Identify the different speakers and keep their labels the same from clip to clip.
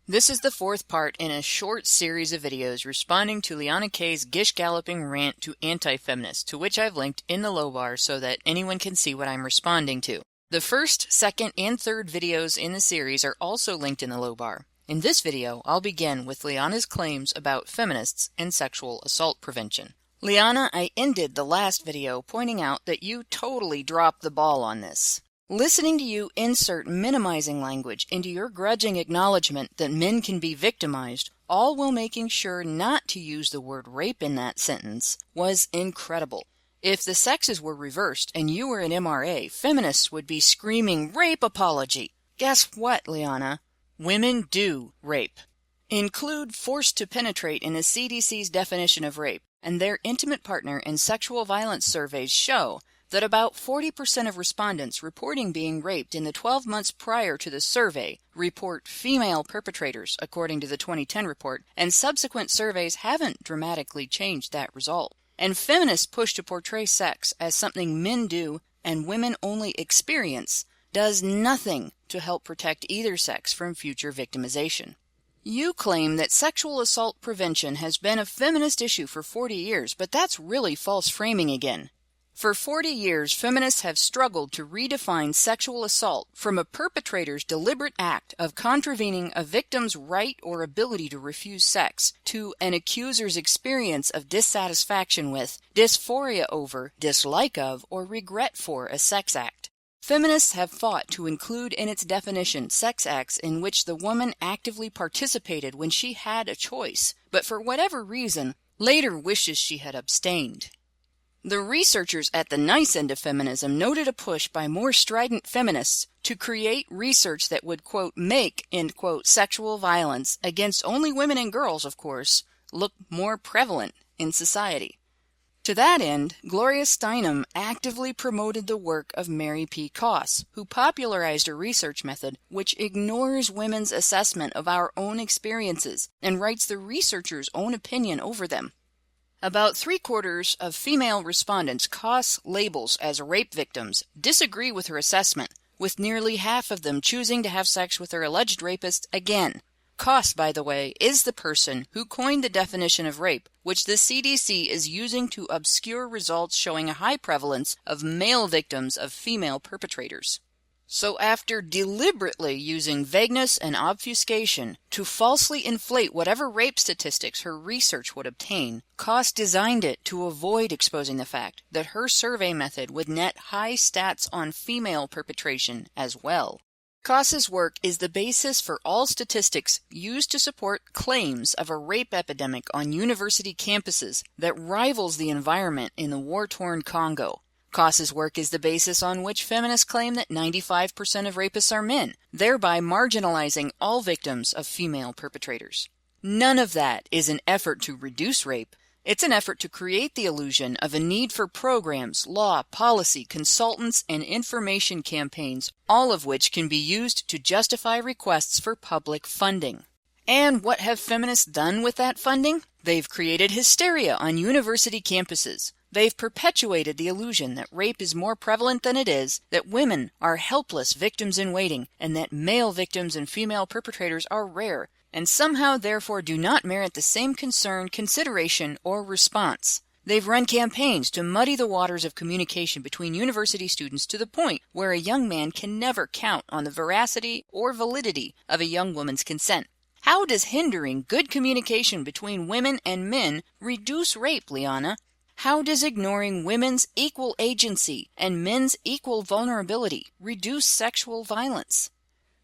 Speaker 1: This is the fourth part in a short series of videos responding to Liana K's gish-galloping rant to anti-feminists, to which I've linked in the low bar so that anyone can see what I'm responding to. The first, second, and third videos in the series are also linked in the low bar. In this video, I'll begin with Liana's claims about feminists and sexual assault prevention. Liana, I ended the last video pointing out that you totally dropped the ball on this. Listening to you insert minimizing language into your grudging acknowledgement that men can be victimized, all while making sure not to use the word rape in that sentence, was incredible. If the sexes were reversed and you were an MRA, feminists would be screaming rape apology. Guess what, Liana? Women do rape. Include forced to penetrate in the CDC's definition of rape, and their intimate partner and sexual violence surveys show that about 40% of respondents reporting being raped in the 12 months prior to the survey report female perpetrators, according to the 2010 report, and subsequent surveys haven't dramatically changed that result. And feminists' push to portray sex as something men do and women only experience does nothing to help protect either sex from future victimization. You claim that sexual assault prevention has been a feminist issue for 40 years, but that's really false framing again. For 40 years, feminists have struggled to redefine sexual assault from a perpetrator's deliberate act of contravening a victim's right or ability to refuse sex to an accuser's experience of dissatisfaction with, dysphoria over, dislike of, or regret for a sex act. Feminists have fought to include in its definition sex acts in which the woman actively participated when she had a choice, but for whatever reason, later wishes she had abstained. The researchers at the nice end of feminism noted a push by more strident feminists to create research that would, quote, make, end quote, sexual violence, against only women and girls, of course, look more prevalent in society. To that end, Gloria Steinem actively promoted the work of Mary P. Koss, who popularized a research method which ignores women's assessment of our own experiences and writes the researchers' own opinion over them. About 3/4 of female respondents Koss labels as rape victims disagree with her assessment, with nearly half of them choosing to have sex with their alleged rapist again. Koss, by the way, is the person who coined the definition of rape, which the CDC is using to obscure results showing a high prevalence of male victims of female perpetrators. So after deliberately using vagueness and obfuscation to falsely inflate whatever rape statistics her research would obtain, Koss designed it to avoid exposing the fact that her survey method would net high stats on female perpetration as well. Koss's work is the basis for all statistics used to support claims of a rape epidemic on university campuses that rivals the environment in the war-torn Congo. Koss's work is the basis on which feminists claim that 95% of rapists are men, thereby marginalizing all victims of female perpetrators. None of that is an effort to reduce rape. It's an effort to create the illusion of a need for programs, law, policy, consultants, and information campaigns, all of which can be used to justify requests for public funding. And what have feminists done with that funding? They've created hysteria on university campuses. They've perpetuated the illusion that rape is more prevalent than it is, that women are helpless victims in waiting, and that male victims and female perpetrators are rare, and somehow therefore do not merit the same concern, consideration, or response. They've run campaigns to muddy the waters of communication between university students to the point where a young man can never count on the veracity or validity of a young woman's consent. How does hindering good communication between women and men reduce rape, Liana? How does ignoring women's equal agency and men's equal vulnerability reduce sexual violence?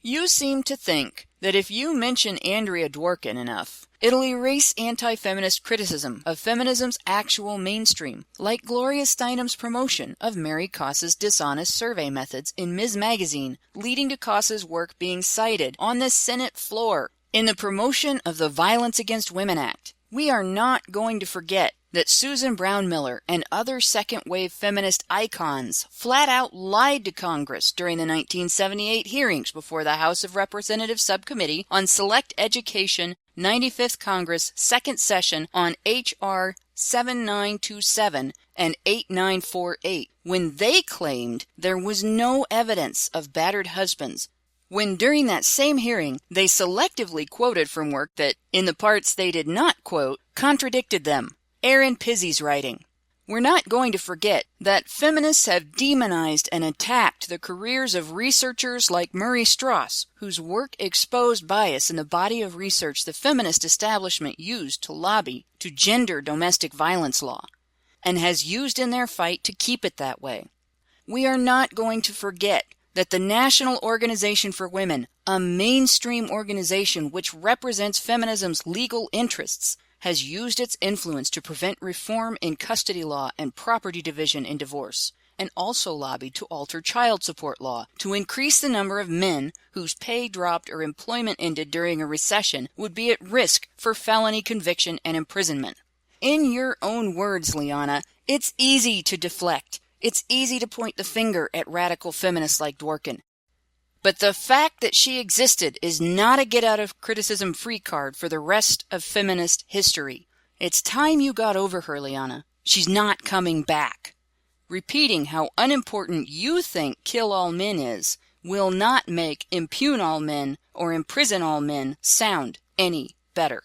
Speaker 1: You seem to think that if you mention Andrea Dworkin enough, it'll erase anti-feminist criticism of feminism's actual mainstream, like Gloria Steinem's promotion of Mary Koss's dishonest survey methods in Ms. Magazine, leading to Koss's work being cited on the Senate floor in the promotion of the Violence Against Women Act. We are not going to forget that Susan Brown Miller and other second-wave feminist icons flat out lied to Congress during the 1978 hearings before the House of Representatives Subcommittee on Select Education 95th Congress Second Session on H.R. 7927 and 8948, when they claimed there was no evidence of battered husbands, when during that same hearing they selectively quoted from work that, in the parts they did not quote, contradicted them. Aaron Pizzi's writing. We're not going to forget that feminists have demonized and attacked the careers of researchers like Murray Strauss, whose work exposed bias in the body of research the feminist establishment used to lobby to gender domestic violence law, and has used in their fight to keep it that way. We are not going to forget that the National Organization for Women, a mainstream organization which represents feminism's legal interests, has used its influence to prevent reform in custody law and property division in divorce, and also lobbied to alter child support law to increase the number of men whose pay dropped or employment ended during a recession would be at risk for felony conviction and imprisonment. In your own words, Liana, it's easy to deflect. It's easy to point the finger at radical feminists like Dworkin. But the fact that she existed is not a get-out-of-criticism-free card for the rest of feminist history. It's time you got over her, Liana. She's not coming back. Repeating how unimportant you think kill all men is will not make impugn all men or imprison all men sound any better.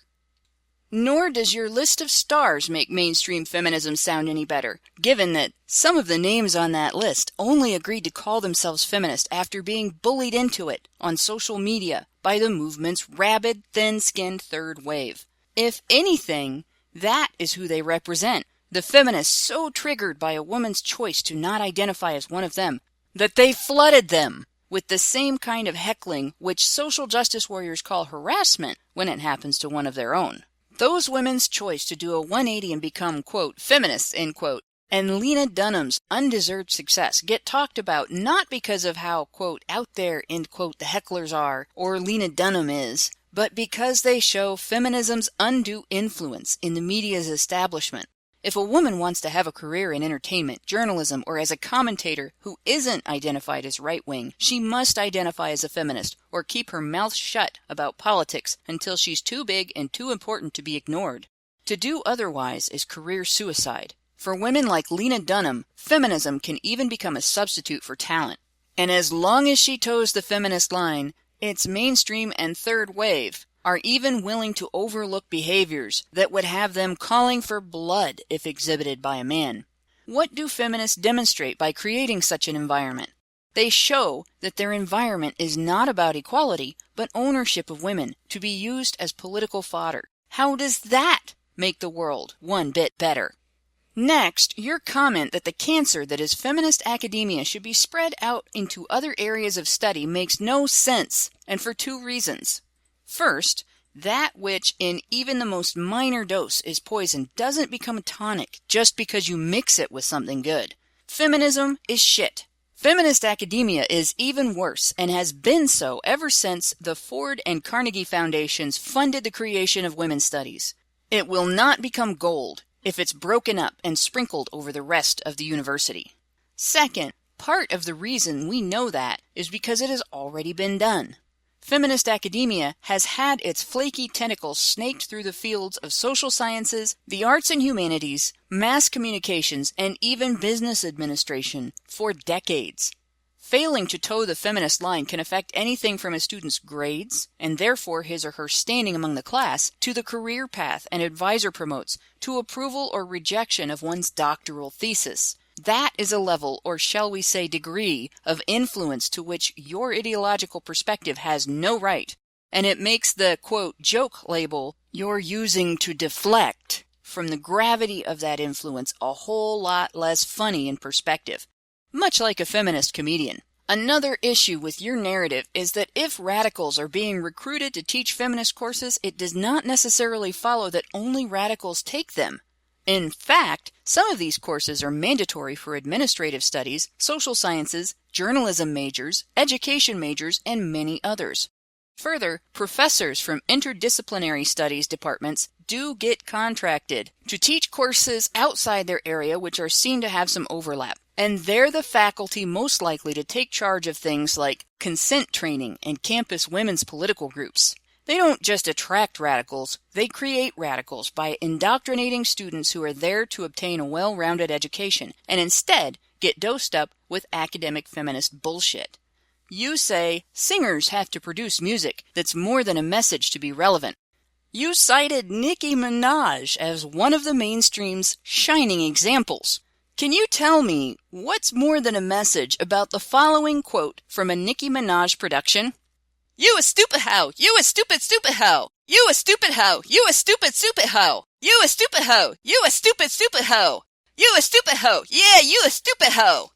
Speaker 1: Nor does your list of stars make mainstream feminism sound any better, given that some of the names on that list only agreed to call themselves feminist after being bullied into it on social media by the movement's rabid, thin-skinned third wave. If anything, that is who they represent, the feminists so triggered by a woman's choice to not identify as one of them, that they flooded them with the same kind of heckling which social justice warriors call harassment when it happens to one of their own. Those women's choice to do a 180 and become, quote, feminists, end quote, and Lena Dunham's undeserved success get talked about not because of how, quote, out there, end quote, the hecklers are, or Lena Dunham is, but because they show feminism's undue influence in the media's establishment. If a woman wants to have a career in entertainment, journalism, or as a commentator who isn't identified as right-wing, she must identify as a feminist or keep her mouth shut about politics until she's too big and too important to be ignored. To do otherwise is career suicide. For women like Lena Dunham, feminism can even become a substitute for talent. And as long as she toes the feminist line, it's mainstream and third wave are even willing to overlook behaviors that would have them calling for blood if exhibited by a man. What do feminists demonstrate by creating such an environment? They show that their environment is not about equality, but ownership of women to be used as political fodder. How does that make the world one bit better? Next, your comment that the cancer that is feminist academia should be spread out into other areas of study makes no sense, and for two reasons. First, that which in even the most minor dose is poison doesn't become a tonic just because you mix it with something good. Feminism is shit. Feminist academia is even worse and has been so ever since the Ford and Carnegie Foundations funded the creation of women's studies. It will not become gold if it's broken up and sprinkled over the rest of the university. Second, part of the reason we know that is because it has already been done. Feminist academia has had its flaky tentacles snaked through the fields of social sciences, the arts and humanities, mass communications, and even business administration for decades. Failing to toe the feminist line can affect anything from a student's grades, and therefore his or her standing among the class, to the career path an advisor promotes, to approval or rejection of one's doctoral thesis. That is a level, or shall we say degree, of influence to which your ideological perspective has no right, and it makes the, quote, joke label you're using to deflect from the gravity of that influence a whole lot less funny in perspective, much like a feminist comedian. Another issue with your narrative is that if radicals are being recruited to teach feminist courses, it does not necessarily follow that only radicals take them. In fact, some of these courses are mandatory for administrative studies, social sciences, journalism majors, education majors, and many others. Further, professors from interdisciplinary studies departments do get contracted to teach courses outside their area which are seen to have some overlap, and they're the faculty most likely to take charge of things like consent training and campus women's political groups. They don't just attract radicals, they create radicals by indoctrinating students who are there to obtain a well-rounded education and instead get dosed up with academic feminist bullshit. You say singers have to produce music that's more than a message to be relevant. You cited Nicki Minaj as one of the mainstream's shining examples. Can you tell me what's more than a message about the following quote from a Nicki Minaj production? You a stupid hoe, you a stupid hoe. You a stupid hoe, you a stupid hoe. You a stupid hoe, you a stupid hoe. You a stupid hoe, yeah, you a stupid hoe.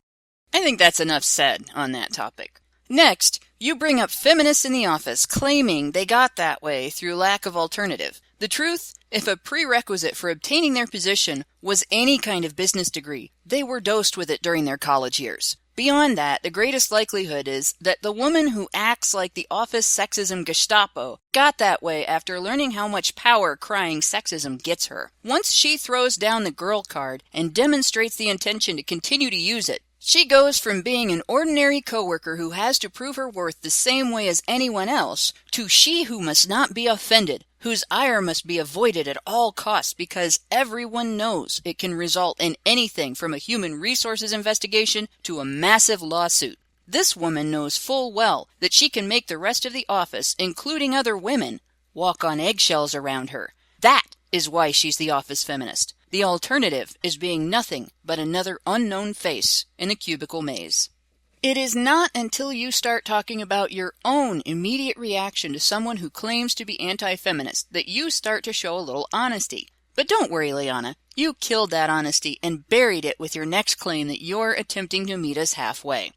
Speaker 1: I think that's enough said on that topic. Next, you bring up feminists in the office claiming they got that way through lack of alternative. The truth, if a prerequisite for obtaining their position was any kind of business degree, they were dosed with it during their college years. Beyond that, the greatest likelihood is that the woman who acts like the office sexism Gestapo got that way after learning how much power crying sexism gets her. Once she throws down the girl card and demonstrates the intention to continue to use it, she goes from being an ordinary coworker who has to prove her worth the same way as anyone else to she who must not be offended, whose ire must be avoided at all costs because everyone knows it can result in anything from a human resources investigation to a massive lawsuit. This woman knows full well that she can make the rest of the office, including other women, walk on eggshells around her. That is why she's the office feminist. The alternative is being nothing but another unknown face in the cubicle maze. It is not until you start talking about your own immediate reaction to someone who claims to be anti-feminist that you start to show a little honesty. But don't worry, Liana. You killed that honesty and buried it with your next claim that you're attempting to meet us halfway.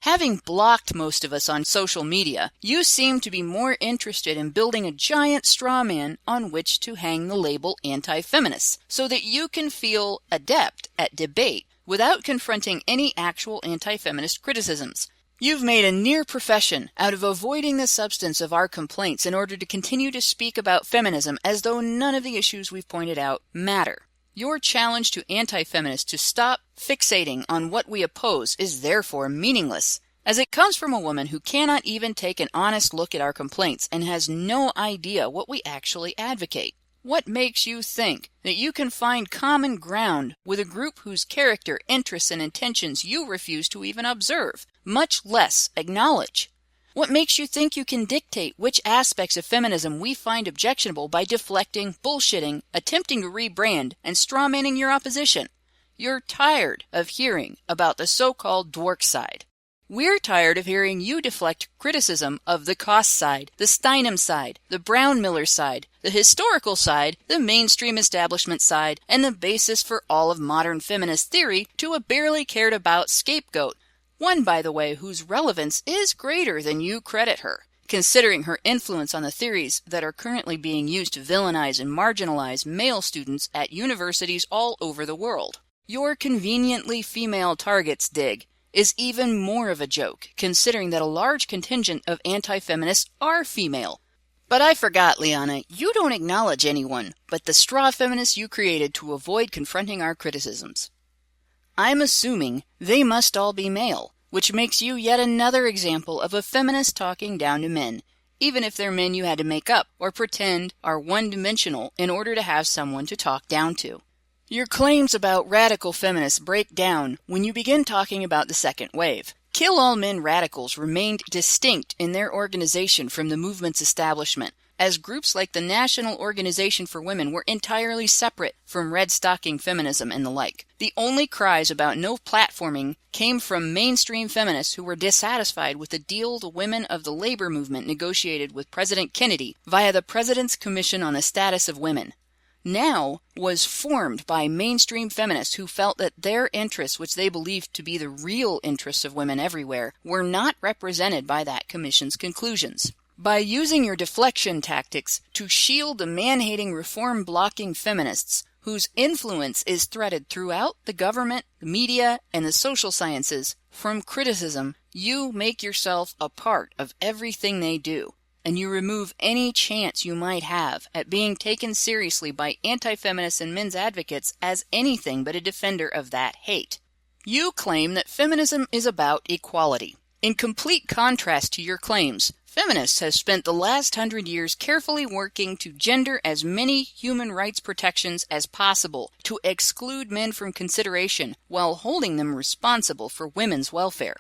Speaker 1: Having blocked most of us on social media, you seem to be more interested in building a giant straw man on which to hang the label anti-feminist, so that you can feel adept at debate without confronting any actual anti-feminist criticisms. You've made a near profession out of avoiding the substance of our complaints in order to continue to speak about feminism as though none of the issues we've pointed out matter. Your challenge to anti-feminists to stop fixating on what we oppose is therefore meaningless, as it comes from a woman who cannot even take an honest look at our complaints and has no idea what we actually advocate. What makes you think that you can find common ground with a group whose character, interests, and intentions you refuse to even observe, much less acknowledge? What makes you think you can dictate which aspects of feminism we find objectionable by deflecting, bullshitting, attempting to rebrand, and strawmanning your opposition? You're tired of hearing about the so-called dwark side. We're tired of hearing you deflect criticism of the cost side, the Steinem side, the Brown-Miller side, the historical side, the mainstream establishment side, and the basis for all of modern feminist theory to a barely cared about scapegoat. One, by the way, whose relevance is greater than you credit her, considering her influence on the theories that are currently being used to villainize and marginalize male students at universities all over the world. Your conveniently female targets dig is even more of a joke, considering that a large contingent of anti-feminists are female. But I forgot, Liana, you don't acknowledge anyone but the straw feminists you created to avoid confronting our criticisms. I'm assuming they must all be male, which makes you yet another example of a feminist talking down to men, even if they're men you had to make up or pretend are one-dimensional in order to have someone to talk down to. Your claims about radical feminists break down when you begin talking about the second wave. Kill All Men radicals remained distinct in their organization from the movement's establishment, as groups like the National Organization for Women were entirely separate from red stocking feminism and the like. The only cries about no platforming came from mainstream feminists who were dissatisfied with the deal the women of the labor movement negotiated with President Kennedy via the President's Commission on the Status of Women. Now was formed by mainstream feminists who felt that their interests, which they believed to be the real interests of women everywhere, were not represented by that commission's conclusions. By using your deflection tactics to shield the man-hating, reform-blocking feminists, whose influence is threaded throughout the government, the media, and the social sciences, from criticism, you make yourself a part of everything they do, and you remove any chance you might have at being taken seriously by anti-feminists and men's advocates as anything but a defender of that hate. You claim that feminism is about equality. In complete contrast to your claims, feminists have spent the last 100 years carefully working to gender as many human rights protections as possible to exclude men from consideration while holding them responsible for women's welfare.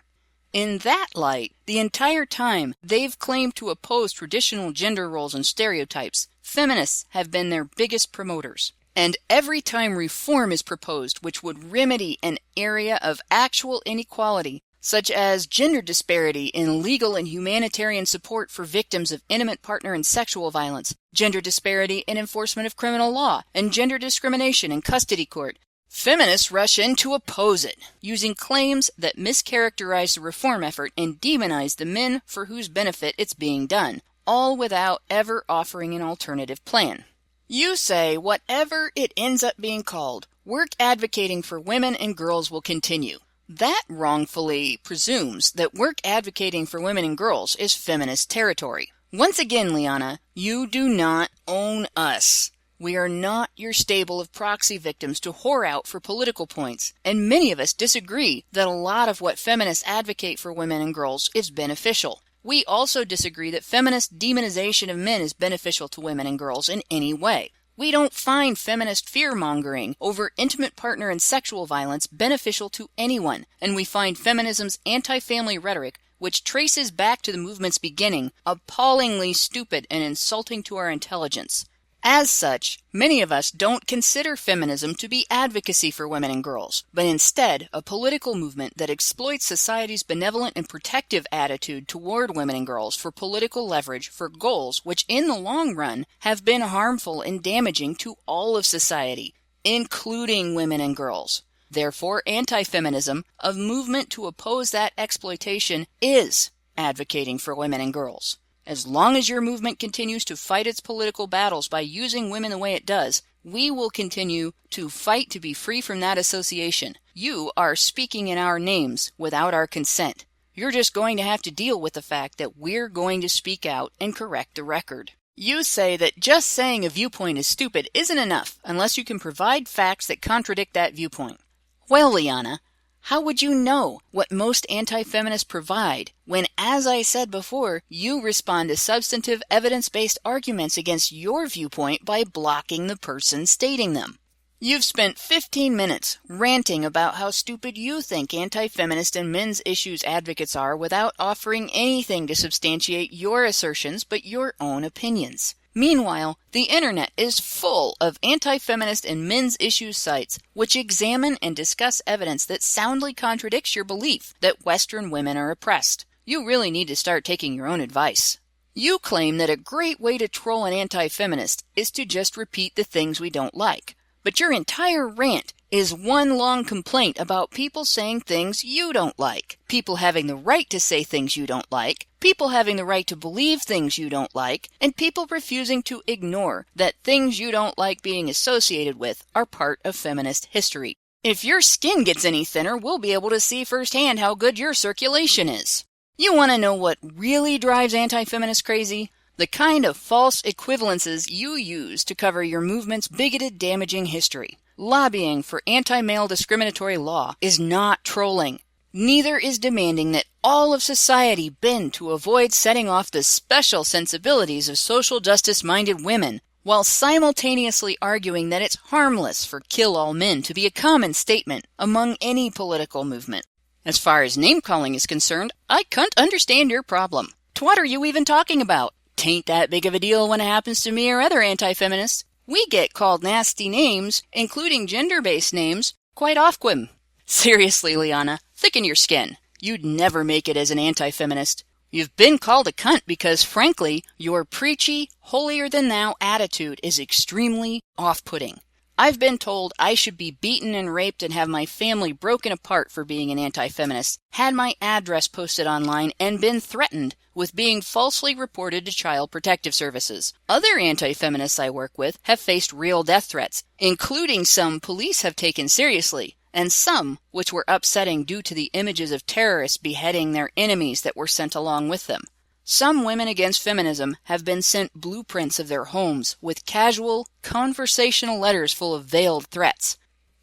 Speaker 1: In that light, the entire time they've claimed to oppose traditional gender roles and stereotypes, feminists have been their biggest promoters. And every time reform is proposed which would remedy an area of actual inequality, such as gender disparity in legal and humanitarian support for victims of intimate partner and sexual violence, gender disparity in enforcement of criminal law, and gender discrimination in custody court, feminists rush in to oppose it, using claims that mischaracterize the reform effort and demonize the men for whose benefit it's being done, all without ever offering an alternative plan. You say whatever it ends up being called, work advocating for women and girls will continue. That wrongfully presumes that work advocating for women and girls is feminist territory. Once again, Liana, you do not own us. We are not your stable of proxy victims to whore out for political points, and many of us disagree that a lot of what feminists advocate for women and girls is beneficial. We also disagree that feminist demonization of men is beneficial to women and girls in any way. We don't find feminist fear-mongering over intimate partner and sexual violence beneficial to anyone, and we find feminism's anti-family rhetoric, which traces back to the movement's beginning, appallingly stupid and insulting to our intelligence. As such, many of us don't consider feminism to be advocacy for women and girls, but instead a political movement that exploits society's benevolent and protective attitude toward women and girls for political leverage for goals which in the long run have been harmful and damaging to all of society, including women and girls. Therefore, anti-feminism, a movement to oppose that exploitation, is advocating for women and girls. As long as your movement continues to fight its political battles by using women the way it does, we will continue to fight to be free from that association. You are speaking in our names without our consent. You're just going to have to deal with the fact that we're going to speak out and correct the record. You say that just saying a viewpoint is stupid isn't enough unless you can provide facts that contradict that viewpoint. Well, Liana, how would you know what most anti-feminists provide when, as I said before, you respond to substantive evidence-based arguments against your viewpoint by blocking the person stating them? You've spent 15 minutes ranting about how stupid you think anti-feminist and men's issues advocates are without offering anything to substantiate your assertions but your own opinions. Meanwhile, the internet is full of anti-feminist and men's issues sites which examine and discuss evidence that soundly contradicts your belief that Western women are oppressed. You really need to start taking your own advice. You claim that a great way to troll an anti-feminist is to just repeat the things we don't like. But your entire rant is one long complaint about people saying things you don't like, people having the right to say things you don't like, people having the right to believe things you don't like, and people refusing to ignore that things you don't like being associated with are part of feminist history. If your skin gets any thinner, we'll be able to see firsthand how good your circulation is. You want to know what really drives anti-feminists crazy? The kind of false equivalences you use to cover your movement's bigoted, damaging history. Lobbying for anti-male discriminatory law is not trolling. Neither is demanding that all of society bend to avoid setting off the special sensibilities of social justice-minded women, while simultaneously arguing that it's harmless for kill all men to be a common statement among any political movement. As far as name-calling is concerned, I can't understand your problem. What are you even talking about? Tain't that big of a deal when it happens to me or other anti-feminists. We get called nasty names, including gender-based names, quite often. Seriously, Liana, thicken your skin. You'd never make it as an anti-feminist. You've been called a cunt because, frankly, your preachy, holier-than-thou attitude is extremely off-putting. I've been told I should be beaten and raped and have my family broken apart for being an anti-feminist, had my address posted online, and been threatened with being falsely reported to Child Protective Services. Other anti-feminists I work with have faced real death threats, including some police have taken seriously, and some which were upsetting due to the images of terrorists beheading their enemies that were sent along with them. Some women against feminism have been sent blueprints of their homes with casual, conversational letters full of veiled threats.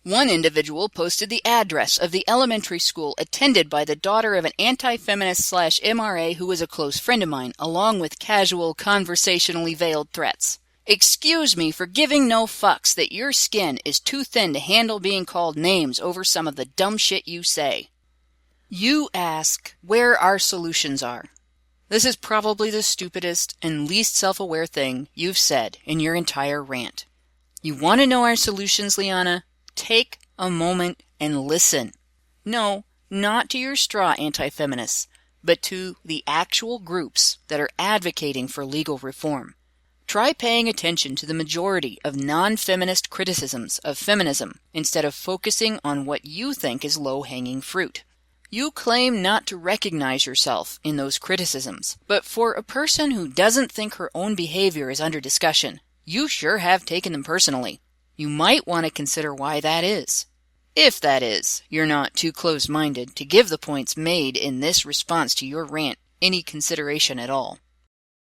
Speaker 1: One individual posted the address of the elementary school attended by the daughter of an anti-feminist/MRA who was a close friend of mine, along with casual, conversationally veiled threats. Excuse me for giving no fucks that your skin is too thin to handle being called names over some of the dumb shit you say. You ask where our solutions are. This is probably the stupidest and least self-aware thing you've said in your entire rant. You want to know our solutions, Liana? Take a moment and listen. No, not to your straw anti-feminists, but to the actual groups that are advocating for legal reform. Try paying attention to the majority of non-feminist criticisms of feminism instead of focusing on what you think is low-hanging fruit. You claim not to recognize yourself in those criticisms, but for a person who doesn't think her own behavior is under discussion, you sure have taken them personally. You might want to consider why that is. If that is, you're not too closed-minded to give the points made in this response to your rant any consideration at all.